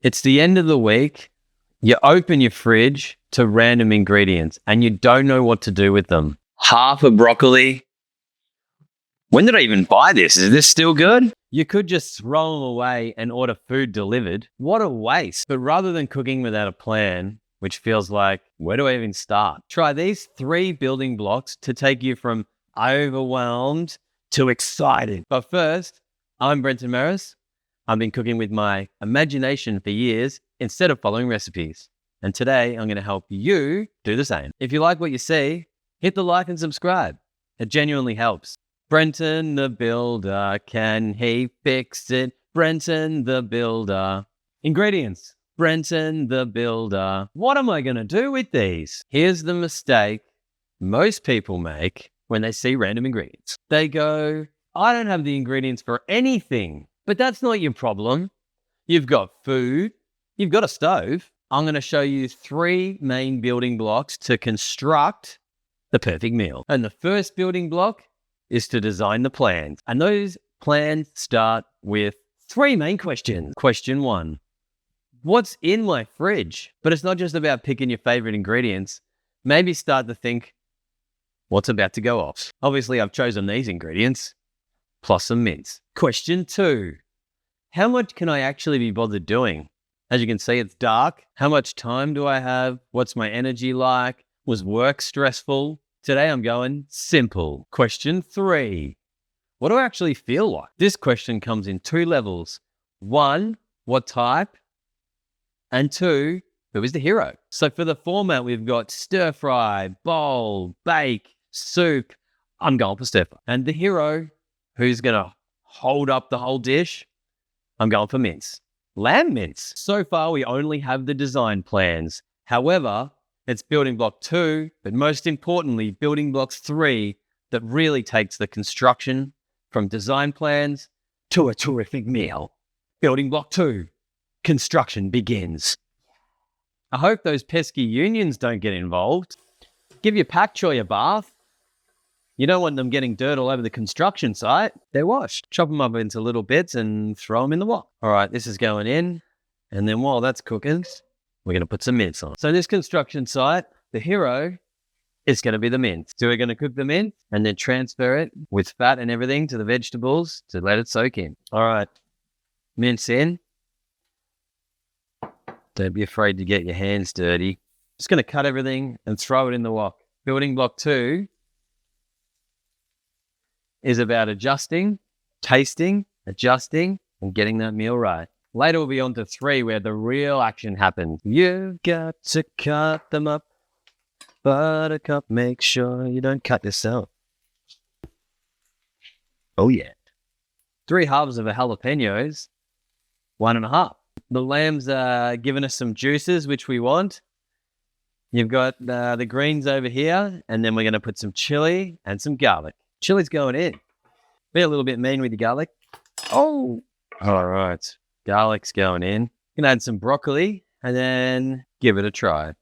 It's the end of the week. You open your fridge to random ingredients and you don't know what to do with them. Half a broccoli. When did I even buy this? Is this still good? You could just throw them away and order food delivered. What a waste. But rather than cooking without a plan, which feels like, where do I even start? Try these 3 building blocks to take you from overwhelmed to excited. But first, I'm Brenton Maris. I've been cooking with my imagination for years instead of following recipes. And today I'm going to help you do the same. If you like what you see, hit the like and subscribe. It genuinely helps. Brenton the Builder, can he fix it? Brenton the Builder. Ingredients. Brenton the Builder. What am I going to do with these? Here's the mistake most people make when they see random ingredients. They go, I don't have the ingredients for anything. But that's not your problem. You've got food. You've got a stove. I'm going to show you 3 main building blocks to construct the perfect meal. And the first building block is to design the plans. And those plans start with 3 main questions. Question 1, what's in my fridge? But it's not just about picking your favorite ingredients. Maybe start to think, what's about to go off? Obviously, I've chosen these ingredients, plus some mince. Question 2, how much can I actually be bothered doing? As you can see, it's dark. How much time do I have? What's my energy like? Was work stressful? Today I'm going simple. Question 3, what do I actually feel like? This question comes in 2 levels. 1, what type? And 2, who is the hero? So for the format, we've got stir fry, bowl, bake, soup. I'm going for stir fry. And the hero, who's going to hold up the whole dish? I'm going for mince. Lamb mince. So far, we only have the design plans. However, it's building block 2, but most importantly, building block 3 that really takes the construction from design plans to a terrific meal. Building block 2, construction begins. I hope those pesky unions don't get involved. Give your pak choy a bath. You don't want them getting dirt all over the construction site. They're washed. Chop them up into little bits and throw them in the wok. All right, this is going in. And then while that's cooking, we're going to put some mince on. So this construction site, the hero is going to be the mince. So we're going to cook the mince and then transfer it with fat and everything to the vegetables to let it soak in. All right, mince in. Don't be afraid to get your hands dirty. Just going to cut everything and throw it in the wok. Building block 2 is about adjusting, tasting, adjusting, and getting that meal right. Later we'll be on to 3 where the real action happens. You've got to cut them up. Buttercup, make sure you don't cut yourself. Oh yeah. 3 halves of a jalapenos, 1.5. The lamb's giving us some juices, which we want. You've got the greens over here, and then we're going to put some chili and some garlic. Chili's going in. Be a little bit mean with the garlic. Oh! All right. Garlic's going in. Gonna add some broccoli and then give it a try.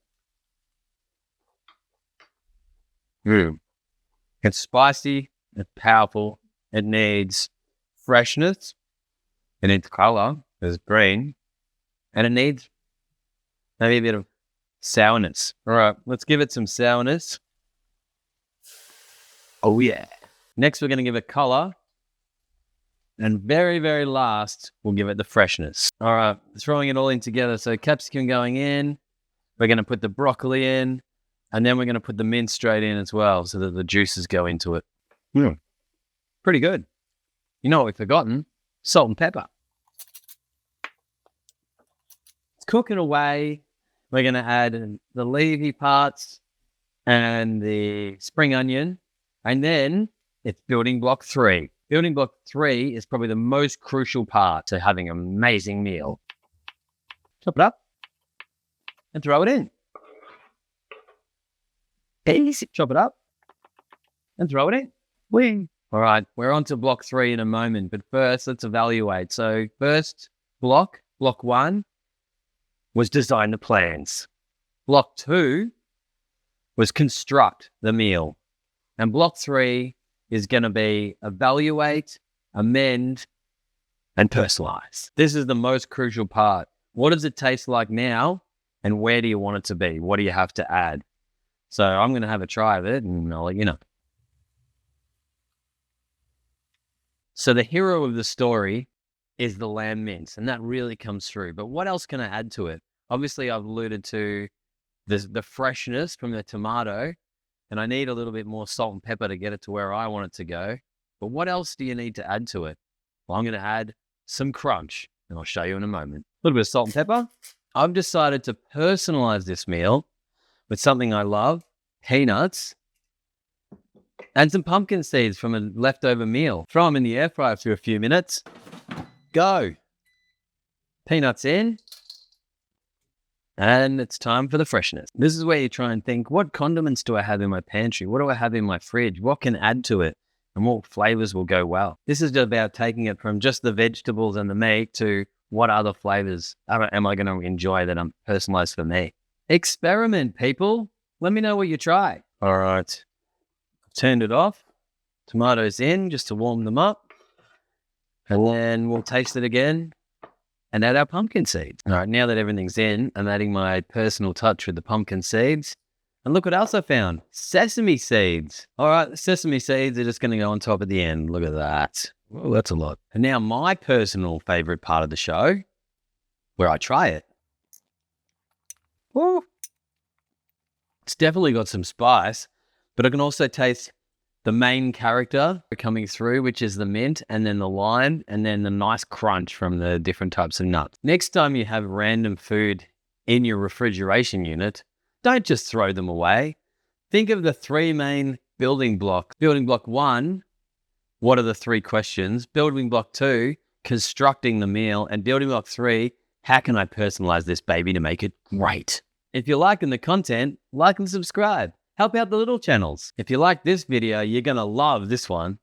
It's spicy. It's powerful. It needs freshness. It needs color. It's green. And it needs maybe a bit of sourness. All right. Let's give it some sourness. Oh, yeah. Next, we're going to give it color. And very, very last, we'll give it the freshness. All right, throwing it all in together. So capsicum going in. We're going to put the broccoli in. And then we're going to put the mince straight in as well so that the juices go into it. Pretty good. You know what we've forgotten? Salt and pepper. It's cooking away. We're going to add the leafy parts and the spring onion. And then it's building block 3. Building block 3 is probably the most crucial part to having an amazing meal. Chop it up and throw it in. Easy. Chop it up and throw it in. Wing. All right, we're on to block 3 in a moment, but first let's evaluate. So first block 1, was design the plans. Block 2 was construct the meal. And block 3 is going to be evaluate, amend, and personalize. This is the most crucial part. What does it taste like now? And where do you want it to be? What do you have to add? So I'm going to have a try of it and I'll let you know. So the hero of the story is the lamb mince, and that really comes through. But what else can I add to it? Obviously, I've alluded to the freshness from the tomato, and I need a little bit more salt and pepper to get it to where I want it to go. But what else do you need to add to it? Well, I'm going to add some crunch, and I'll show you in a moment. A little bit of salt and pepper. I've decided to personalize this meal with something I love, peanuts, and some pumpkin seeds from a leftover meal. Throw them in the air fryer for a few minutes. Go. Peanuts in. And it's time for the freshness. This is where you try and think, what condiments do I have in my pantry? What do I have in my fridge? What can add to it? And what flavors will go well? This is about taking it from just the vegetables and the meat to what other flavors am I going to enjoy that I'm personalized for me? Experiment, people. Let me know what you try. All right. I've turned it off. Tomatoes in just to warm them up. And then we'll taste it again and add our pumpkin seeds. All right, now that everything's in, I'm adding my personal touch with the pumpkin seeds. And look what else I found. Sesame seeds. All right, the sesame seeds are just going to go on top at the end. Look at that. Oh, that's a lot. And now my personal favorite part of the show, where I try it. Woo. It's definitely got some spice, but I can also taste the main character coming through, which is the mint, and then the lime, and then the nice crunch from the different types of nuts. Next time you have random food in your refrigeration unit, don't just throw them away. Think of the three main building blocks. Building block 1, what are the 3 questions? Building block 2, constructing the meal. And building block 3, how can I personalize this baby to make it great? If you're liking the content, like and subscribe. Help out the little channels. If you like this video, you're going to love this one.